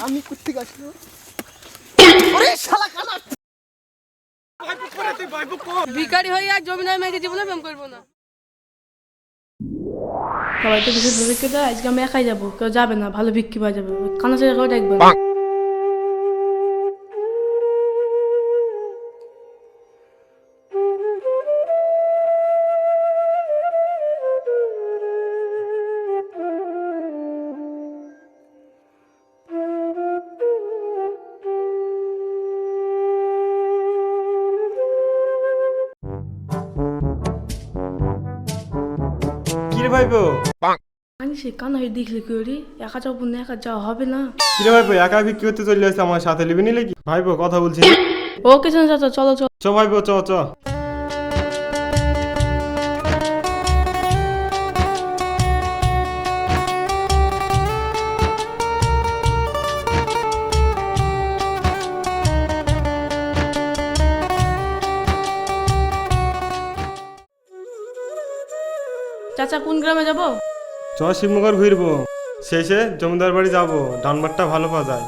আমি কুত্তি গাছলো ওরে শালা কানা ভাইপো করে তুই ভাইপো কর ভিখারি হয়ে আর জমিদার মেয়েকে জীবনে প্রেম করবো না। সবাই তো কিছু ভিক্ষে দেয়, আজকে আমি একাই যাবো, কেউ যাবে না, ভালো ভিক্ষি পাওয়া যাবে, কানা ছেলে কেউ দেখবে না। কিরে ভাইপো আমি সে কানা হয়ে দেখলে কি ওরি, একা যাবো না, একা যাওয়া হবে না। কিরে ভাইপো একা বিক্রি করতে চলে আসছে, আমার সাথে নিবি নিলে কি? ভাইপো কথা বলছি। ও কিছু না চাচা, চলো চলো। চ ভাইপো চ চ। চাচা কোন গ্রামে যাবো? চ শিবনগর ঘুরবো, শেষে জমিদার বাড়ি যাবো, ডানবারটা ভালো পাওয়া যায়।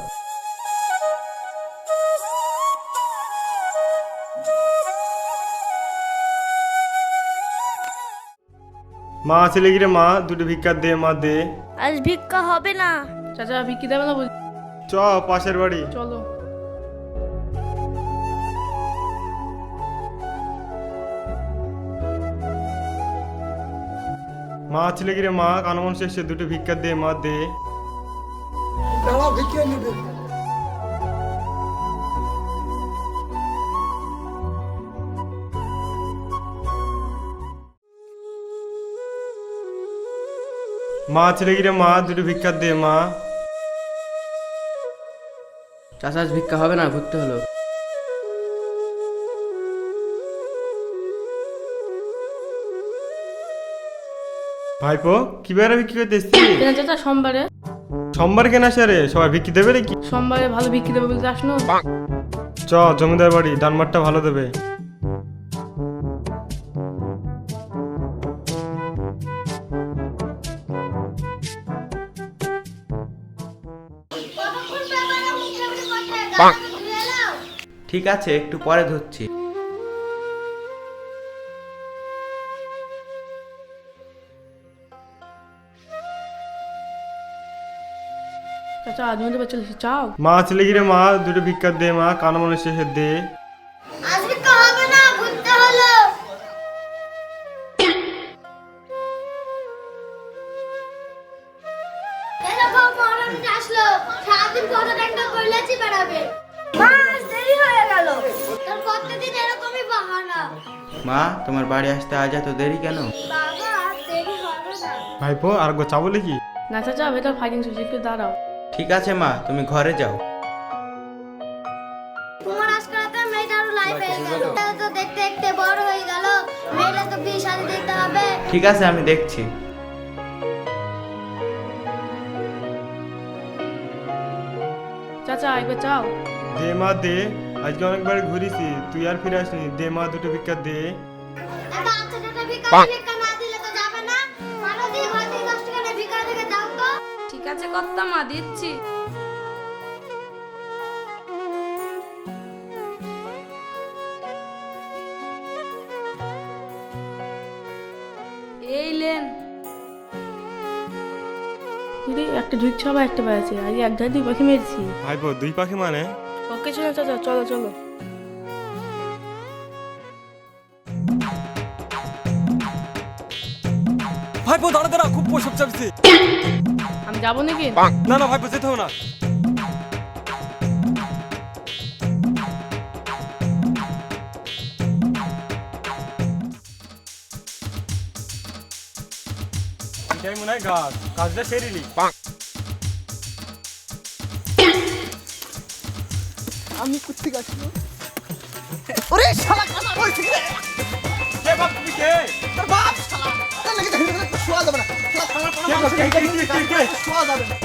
মা ছেলে গিরে মা, দুটো ভিক্ষা দে মা দে। আজ ভিক্ষা হবে না। চাচা ভিক্ষি দেবে না বল? চ পাশের বাড়ি। চলো। মা ছেলে গিরে মা, কানমন শেষে দুটো ভিক্ষা দে মা দে। দাঁড়াও ভিক্ষে নিবে মা ছেলে গিরে মা, দুটো ভিক্ষা দে মা। চাচা আজ ভিক্ষা হবে না, ঘুরতে হলো। ভাইপো কি বেড়া বিক্রি করতে এসছিস? কেন চাচা সোমবারে? সোমবার কেন আসে রে, সবাই ভিক্ষি দেবে নাকি? সোমবারে ভালো ভিক্ষি দেবে বলতে আসনো। চ জমিদার বাড়ি, ডানমারটা ভালো দেবে। ঠিক আছে, একটু পরে ধরছি। চাচা আজ মধ্যে চলে চাও। মা ছেলে গিরে মা, দুটো ভিক্ষা দে মা, কানমনের শেষে দে। আজ ভিক্ষা হবে না, ঘুরতে হলো। এরকম মরণ আসলো, সারাদিন কত টাকা করলেছি বেড়াবে। মা আজ দেরি হয়ে গেল। তোর প্রত্যেকদিন এরকমই বাহানা। মা তোমার বাড়ি আসতে আজ এত দেরি কেন? বাবা আজ দেরি হবে না। ভাইপো আর গো চা বলে কি? না চাচা ভেতর ফাইটিং চলছে, একটু দাঁড়াও। ঠিক আছে মা, তুমি ঘরে যাও। তোমার আজকে রাতে মেয়েটারও লাইফ হয়ে গেল। তো দেখতে দেখতে বড় হয়ে গেল, মেয়েটা তো বিয়ে শাদী দেখতে হবে। ঠিক আছে, আমি দেখছি। চাচা একবার চাও। দে মা দে, আজকে অনেকবার ঘুরিছি, তুই আর ফিরে আসনি, দে মা দুটো ভিক্ষা দে। এত আচ্ছা ভিক্ষা না দিলে তো যাবে না। মানো দিয়ে ঘর থেকে 10 টাকা দিয়ে ভিক্ষা থেকে দাও তো। ঠিক আছে কর্তা মা, দিচ্ছি। এই লেন। দিদি একটা ঢুকছে, আবার একটা বেড়াচ্ছে, আজ এক ধার দুই পাখি মেরেছি। ভাইপো দুই পাখি মানে? ওকে চলো চাচা, চলো চলো। ভাইপো দাঁড়া দাঁড়া খুব প্রসব চাপছে আমি যাবো নাকি? না না ভাইপো যেতে হবে না এটাই মনে হয় গাছ, কাজটা সেরিলি। আমি কুত্তি গাছলো ওরে শালা কানা বলছি রে কে বাপ তুমি কে? তোর বাপ শালা তার লাগি দেখি না শোয়া যাবে না শালা খানা কে বাপ, কে? শোয়া যাবে না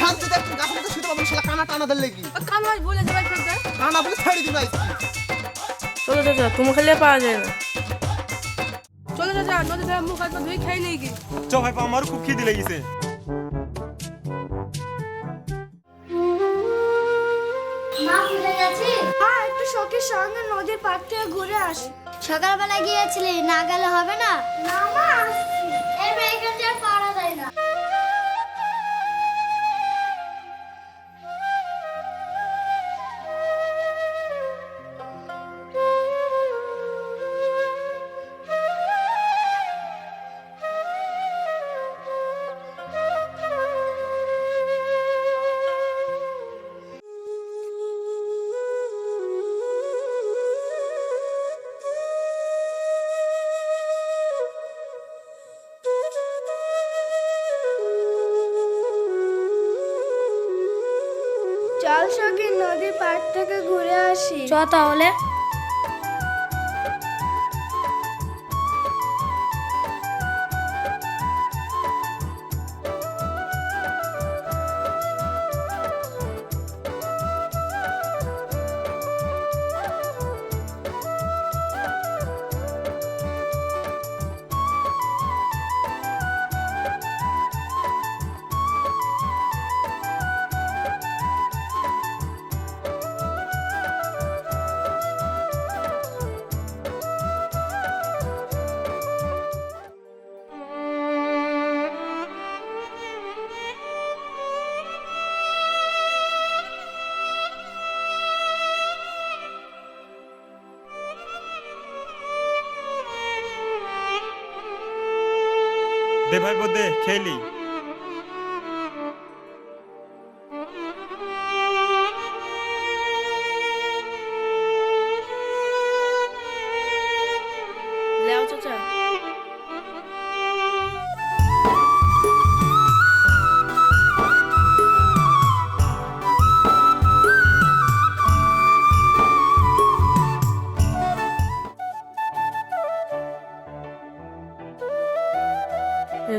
শান্তিতে একটু গাছের মধ্যে শুতে পারবো শালা কানা টানা দিলে কি কান ভাই বলে যাবে ফেলতে। কানা বলে ছেড়ে দিবে আজকে চলো চাচা, তোমার খেলে পাওয়া যায় না। চলে যা, নদী মুখ হাত পা ধুয়ে খাই নেই কি। চ ভাইপো, আমারও খুব খিদে লেগেছে। সখীর সঙ্গে নদীর পাড় থেকে ঘুরে আসি। সকালবেলা গিয়েছিলি, না গেলে হবে না? না মা, এবার এখান থেকে আর পারা যায় না। চল সখী, নদীর পাড় থেকে ঘুরে আসি। চ তাহলে। দে ভাই দে খেলি। লেও চাচা।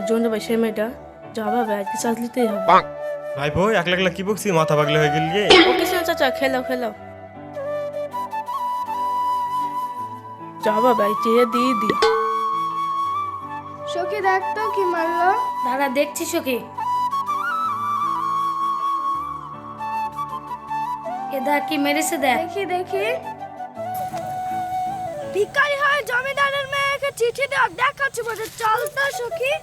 জন্য ভাই সে মেয়েটা যা ভাবে আজকে চাষ নিতেই হবে। ভাই বই একলা একলা কি বকছি, মাথা পাগলা হয়ে গেল গে। ওকে শোনো চাচা, খেলাও খেলাও। যা ভাবে চেয়ে দিয়ে দি। সখী দেখ তো কি মারলো। দাদা দেখছি সখী। এদা কি মেরেছে দেখ। দেখি দেখি। ভিখারি হয় জমিদারের মেয়েকে চিঠি দেওয়া দেখাচ্ছি বলে। চল তো সখী।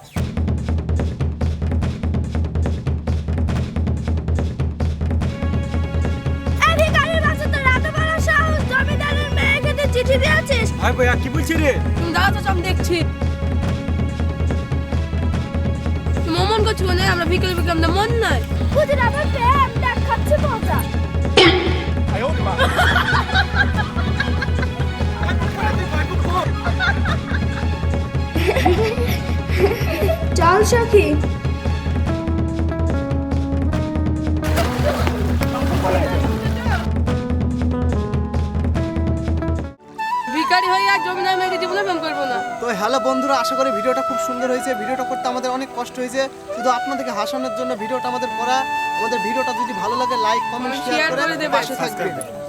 এই ভিখারির বাচ্চা, তোর এত বড় সাহস, জমিদারের মেয়েকে তুই চিঠি দিয়েছিস? ভাই বই কি বলছিস রে? তুমি দাদা চাচা, আমি দেখছি। তুমি অমন করছো না, আমরা বিকেলে বিকেলে আমাদের মন নাই। খুদির আবার প্রেম দেখাচ্ছি মজা। চল সখী। ভিখারি হয়ে এক জমিদার মেয়েকে জীবনে প্রেম করবো না। তো হ্যালো বন্ধুরা, আশা করি ভিডিওটা খুব সুন্দর হয়েছে। ভিডিওটা করতে আমাদের অনেক কষ্ট হয়েছে, শুধু আপনাদেরকে হাসানোর জন্য ভিডিওটা আমাদের করা। আমাদের ভিডিওটা যদি ভালো লাগে লাইক কমেন্ট শেয়ার করে দেবেন। পাশে থাকবেন।